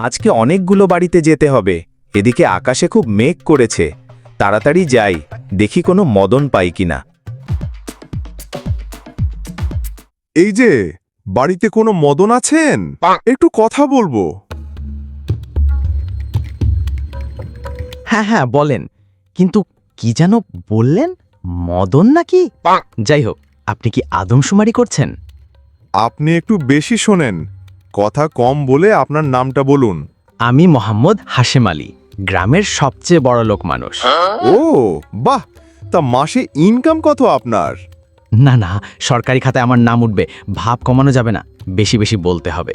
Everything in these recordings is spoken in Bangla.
আজকে অনেকগুলো বাড়িতে যেতে হবে। এদিকে আকাশে খুব মেঘ করেছে। তাড়াতাড়ি যাই, দেখি কোনো মদন পাই কিনা। এই যে, বাড়িতে কোনো মদন আছেন? একটু কথা বলবো। হ্যাঁ হ্যাঁ বলেন, কিন্তু কি যেন বললেন, মদন নাকি? যাই হোক, আপনি কি আদমশুমারি করছেন? আপনি একটু বেশি শোনেন, কথা কম বলে আপনার নামটা বলুন। আমি মোহাম্মদ হাশেম আলী, গ্রামের সবচেয়ে বড় লোক মানুষ। ও বাহ, তা মাসে ইনকাম কত আপনার? না না, সরকারি খাতায় আমার নাম উঠবে, ভাব কমানো যাবে না, বেশি বেশি বলতে হবে।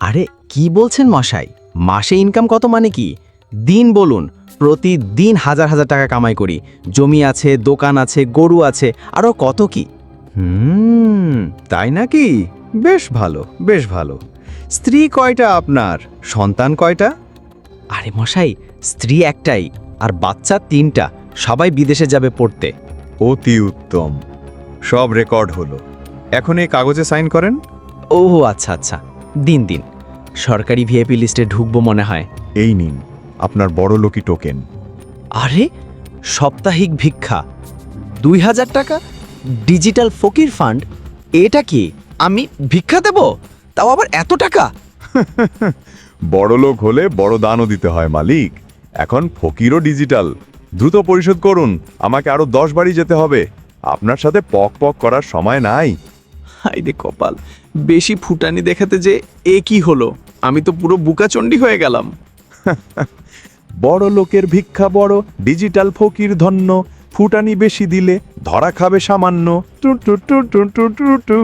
আরে কি বলছেন মশাই, মাসে ইনকাম কত মানে কি? দিন বলুন, প্রতিদিন হাজার হাজার টাকা কামাই করি। জমি আছে, দোকান আছে, গরু আছে, আরও কত কি। তাই নাকি? বেশ ভালো, বেশ ভালো। স্ত্রী কয়টা আপনার? সন্তান কয়টা? আরে মশাই, স্ত্রী একটাই, আর বাচ্চা 3টা, সবাই বিদেশে যাবে পড়তে। অতি উত্তম। সব রেকর্ড হলো। এখন এই কাগজে সাইন করেন। ও আচ্ছা আচ্ছা, দিন দিন, সরকারি ভিআইপি লিস্টে ঢুকবো মনে হয়। এই নিন আপনার বড় লোকি টোকেন। আরে সাপ্তাহিক ভিক্ষা 2000 টাকা, ডিজিটাল ফকির ফান্ড, এটা কি? আমি ভিক্ষা দেব, তাও আবার এত টাকা? বড় লোক হলে বড় দানও দিতে হয় মালিক। এখন ফকিরও ডিজিটাল। দ্রুত পরিশোধ করুন, আমাকে আরো 10 বাড়ি যেতে হবে। আপনার সাথে পক পক করার সময় নাই। হাইরে কপাল, বেশি ফুটানি দেখাতে যে এ কি হলো, আমি তো পুরো বুকাচণ্ডী হয়ে গেলাম। বড় লোকের ভিক্ষা বড়, ডিজিটাল ফকির ধন্য। ফুটানি বেশি দিলে ধরা খাবে সামান্য। Two two two two two two two.